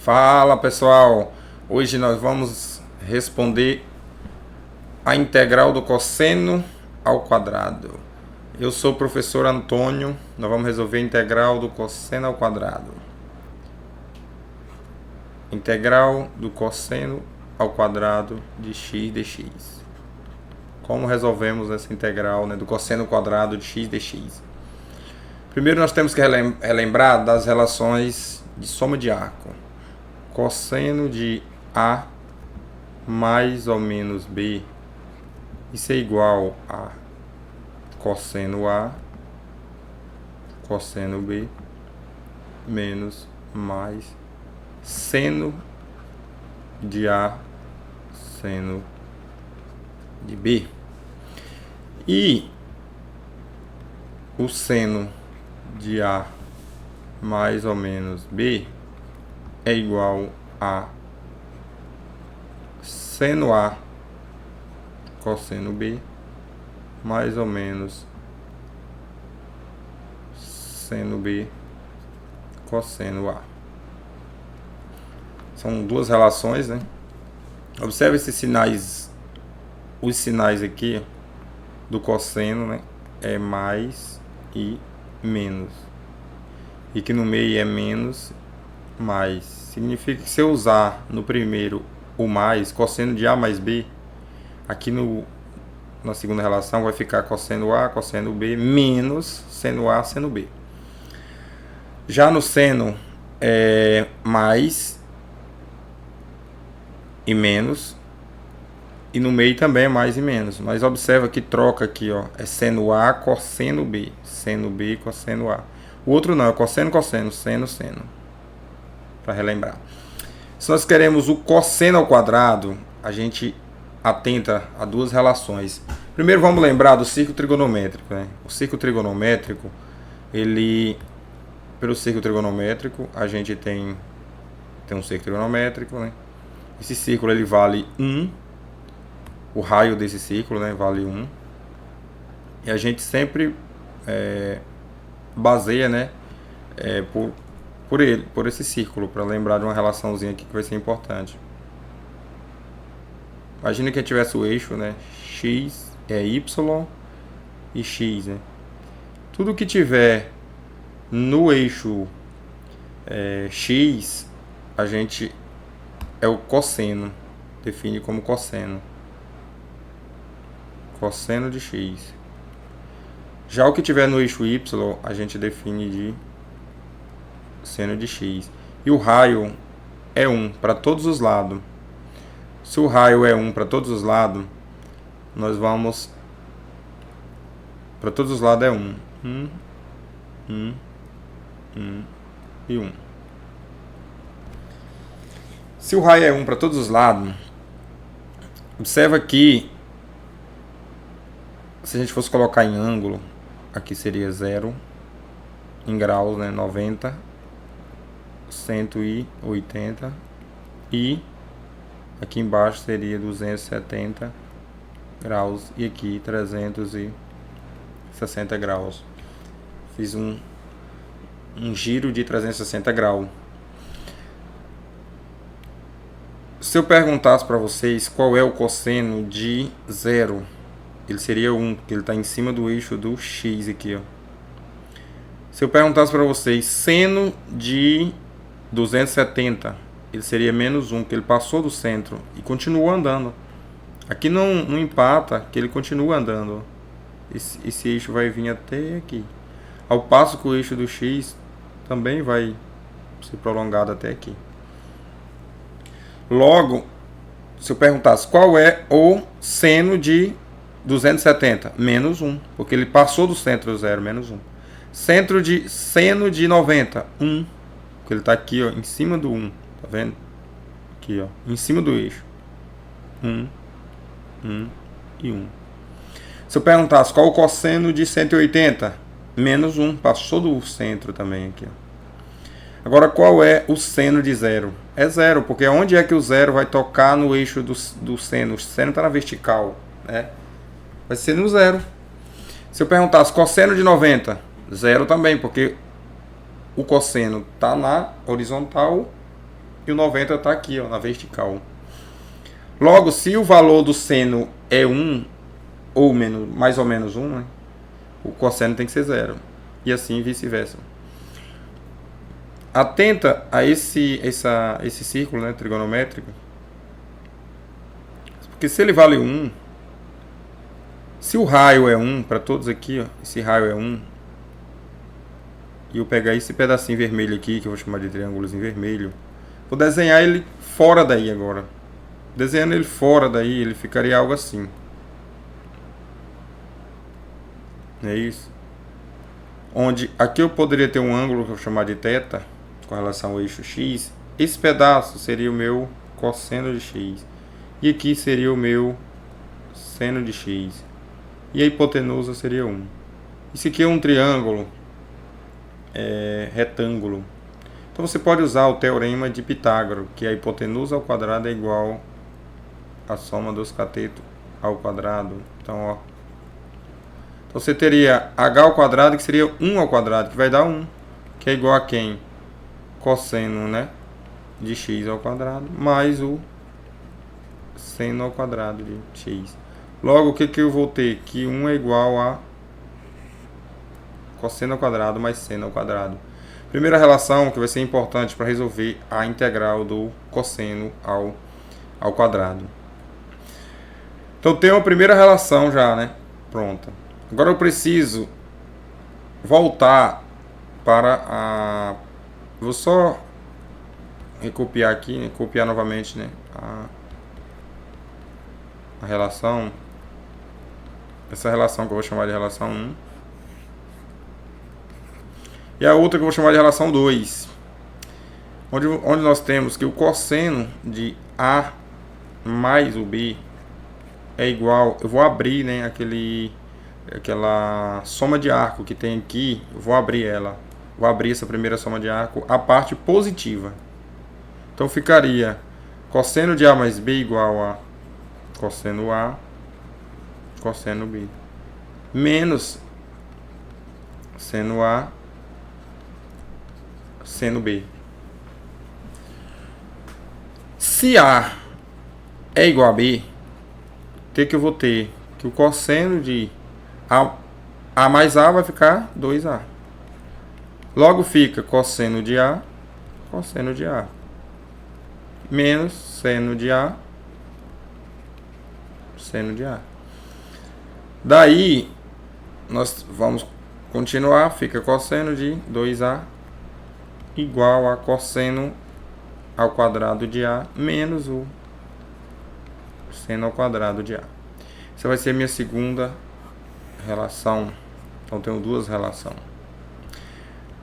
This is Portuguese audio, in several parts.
Fala pessoal, hoje nós vamos responder a integral do cosseno ao quadrado. Eu sou o professor Antônio, nós vamos resolver a integral do cosseno ao quadrado. Integral do cosseno ao quadrado de x dx. Como resolvemos essa integral, do cosseno ao quadrado de x dx? Primeiro nós temos que relembrar das relações de soma de arco. Cosseno de A mais ou menos B, isso é igual a cosseno A, cosseno B, menos mais seno de A, seno de B. E o seno de A mais ou menos B é igual a seno A cosseno B mais ou menos seno B cosseno A. São duas relações, Observe esses sinais, os sinais aqui do cosseno, é mais e menos. E que no meio é menos mais. Significa que se eu usar no primeiro o mais, cosseno de A mais B, aqui na segunda relação vai ficar cosseno A, cosseno B, menos seno A, seno B. Já no seno é mais e menos, e no meio também é mais e menos. Mas observa que troca aqui, é seno A, cosseno B, seno B, cosseno A. O outro não, é cosseno, cosseno, seno, seno. Para relembrar. Se nós queremos o cosseno ao quadrado, a gente atenta a duas relações. Primeiro vamos lembrar do círculo trigonométrico. O círculo trigonométrico, pelo círculo trigonométrico, a gente tem um círculo trigonométrico. Esse círculo ele vale 1. O raio desse círculo vale 1. E a gente sempre baseia por esse círculo, para lembrar de uma relaçãozinha aqui que vai ser importante. Imagina que tivesse o eixo, x é y e x, Tudo que tiver no eixo x, a gente é o cosseno, define como cosseno. Cosseno de x. Já o que tiver no eixo y, a gente define de seno de x. E o raio é 1 para todos os lados. Se o raio é 1 para todos os lados, nós vamos... Para todos os lados é 1. 1 e 1. Se o raio é 1 para todos os lados, observa que se a gente fosse colocar em ângulo, aqui seria 0, em graus, 90, 180 e aqui embaixo seria 270 graus e aqui 360 graus. Fiz um giro de 360 graus. Se eu perguntasse para vocês qual é o cosseno de 0, ele seria 1, porque ele está em cima do eixo do x aqui, Se eu perguntasse para vocês seno de 270, ele seria menos 1, porque ele passou do centro e continuou andando. Aqui não empata, que ele continua andando. Esse eixo vai vir até aqui. Ao passo que o eixo do x também vai ser prolongado até aqui. Logo, se eu perguntasse qual é o seno de 270, menos 1, porque ele passou do centro do zero, menos 1. Seno de 90, 1, porque ele está aqui, em cima do 1, tá vendo? Aqui, em cima do eixo. 1 e 1. Se eu perguntasse qual o cosseno de 180, menos 1, passou do centro também aqui, Agora, qual é o seno de 0? É 0, porque onde é que o 0 vai tocar no eixo do seno? O seno está na vertical, Vai ser no 0. Se eu perguntasse cosseno de 90, 0 também, porque o cosseno está na horizontal e o 90 está aqui, ó, na vertical. Logo, se o valor do seno é 1, ou menos, mais ou menos 1, né, o cosseno tem que ser 0. E assim vice-versa. Atenta a esse círculo, né, trigonométrico. Porque se ele vale 1, se o raio é 1, para todos aqui, ó, esse raio é 1, e eu pegar esse pedacinho vermelho aqui, que eu vou chamar de triângulozinho vermelho, vou desenhar ele fora daí agora. Desenhando ele fora daí, ele ficaria algo assim. É isso. Onde aqui eu poderia ter um ângulo que eu vou chamar de θ, com relação ao eixo x. Esse pedaço seria o meu cosseno de x. E aqui seria o meu seno de x. E a hipotenusa seria 1. Isso aqui é um triângulo retângulo. Então você pode usar o teorema de Pitágoras, que a hipotenusa ao quadrado é igual à soma dos catetos ao quadrado. Então, ó. Então você teria h ao quadrado, que seria 1 ao quadrado, que vai dar 1. Que é igual a quem? Cosseno, né, de x ao quadrado, mais o seno ao quadrado de x. Logo, o que eu vou ter? Que 1 é igual a cosseno ao quadrado mais seno ao quadrado. Primeira relação que vai ser importante para resolver a integral do cosseno ao quadrado. Então tem uma primeira relação já, né? Pronta. Agora eu preciso voltar para a... Vou só recopiar aqui, né? Copiar novamente, né, a relação. Essa relação que eu vou chamar de relação 1. E a outra que eu vou chamar de relação 2. Onde nós temos que o cosseno de A mais o B é igual... Eu vou abrir, né, aquela soma de arco que tem aqui. Eu vou abrir ela. Vou abrir essa primeira soma de arco, a parte positiva. Então ficaria cosseno de A mais B igual a cosseno A, cosseno B, menos seno A, seno B. Se A é igual a B, o que eu vou ter? Que o cosseno de A mais A vai ficar 2A. Logo fica cosseno de A, menos seno de A, seno de A. Daí, nós vamos continuar, fica cosseno de 2A igual a cosseno ao quadrado de A menos o seno ao quadrado de A. Essa vai ser a minha segunda relação. Então, tenho duas relações.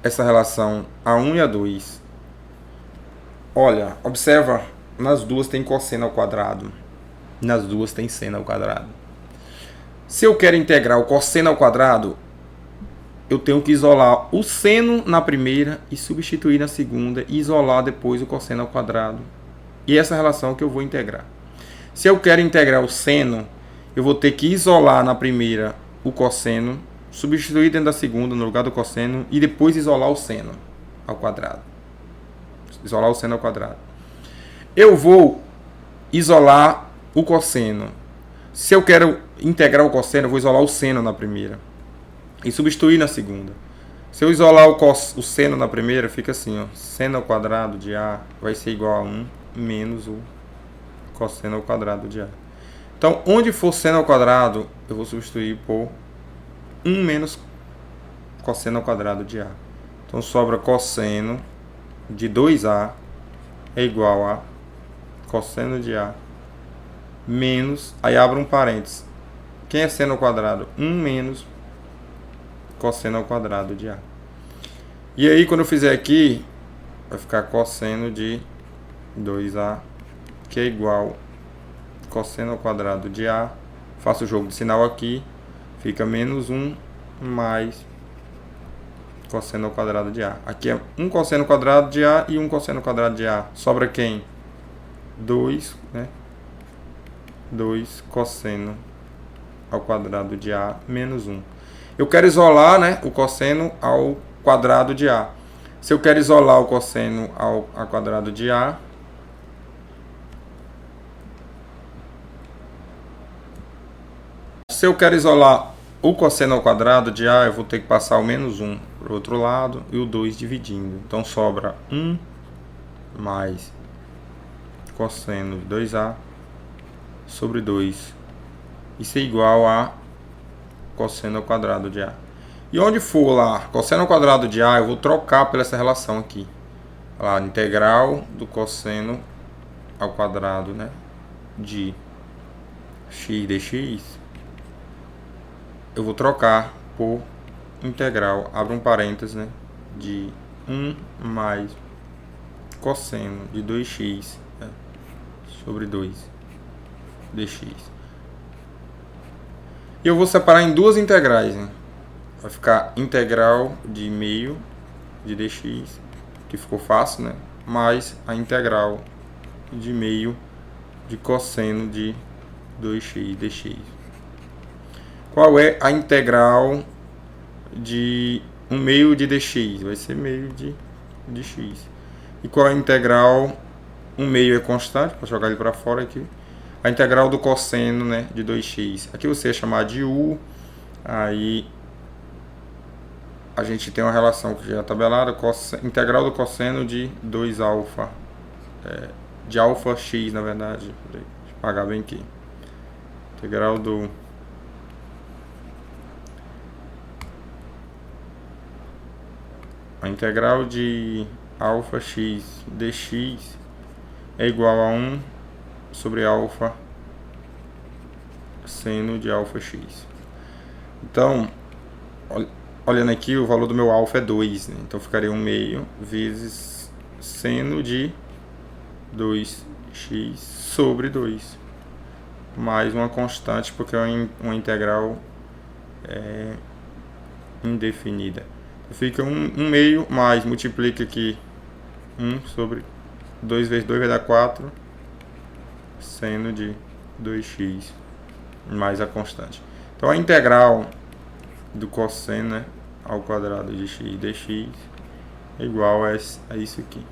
Essa relação A1 e A2. Olha, observa, nas duas tem cosseno ao quadrado. Nas duas tem seno ao quadrado. Se eu quero integrar o cosseno ao quadrado, eu tenho que isolar o seno na primeira e substituir na segunda e isolar depois o cosseno ao quadrado. E essa relação que eu vou integrar. Se eu quero integrar o seno, eu vou ter que isolar na primeira o cosseno, substituir dentro da segunda no lugar do cosseno e depois isolar o seno ao quadrado. Isolar o seno ao quadrado. Eu vou isolar o cosseno. Se eu quero integrar o cosseno, eu vou isolar o seno na primeira e substituir na segunda. Se eu isolar o seno na primeira, fica assim, ó, seno ao quadrado de A vai ser igual a 1 menos o cosseno ao quadrado de A. Então, onde for seno ao quadrado, eu vou substituir por 1 menos cosseno ao quadrado de A. Então, sobra cosseno de 2A é igual a cosseno de A menos, aí abre um parênteses. Quem é seno ao quadrado? 1 menos cosseno ao quadrado de A. E aí, quando eu fizer aqui, vai ficar cosseno de 2A, que é igual cosseno ao quadrado de A. Faço o jogo de sinal aqui. Fica menos 1 mais cosseno ao quadrado de A. Aqui é 1 cosseno ao quadrado de A e 1 cosseno ao quadrado de A. Sobra quem? 2, né? 2 cosseno ao quadrado de A menos 1. Eu quero isolar, né, o cosseno ao quadrado de A. Se eu quero isolar o cosseno ao quadrado de A, se eu quero isolar o cosseno ao quadrado de A, eu vou ter que passar o menos 1 para o outro lado e o 2 dividindo. Então sobra 1 mais cosseno de 2A sobre 2. Isso é igual a cosseno ao quadrado de A. E onde for lá, cosseno ao quadrado de A, eu vou trocar por essa relação aqui. Lá, integral do cosseno ao quadrado, né, de x dx, eu vou trocar por integral, abre um parênteses, né, de 1 mais cosseno de 2x, né, sobre 2 dx. E eu vou separar em duas integrais, né? Vai ficar integral de meio de dx, que ficou fácil, né? Mais a integral de meio de cosseno de 2x dx. Qual é a integral de 1 meio de dx? Vai ser meio de x. E qual é a integral? 1 meio é constante, vou jogar ele para fora aqui. A integral do cosseno, né, de 2x. Aqui você ia chamar de u. Aí a gente tem uma relação que já é tabelada, integral do cosseno de 2α, de alfa x, na verdade. Deixa eu pagar bem aqui. Integral do a integral de alfa x dx é igual a 1 sobre alfa seno de alfa x. Então, olhando aqui, o valor do meu alfa é 2, né? Então ficaria 1 meio vezes seno de 2x sobre 2. Mais uma constante, porque é uma integral indefinida. Fica 1 meio mais, multiplica aqui 1 sobre 2 vezes 2 vai dar 4, seno de 2x, mais a constante. Então a integral do cosseno, né, ao quadrado de x dx é igual a isso aqui.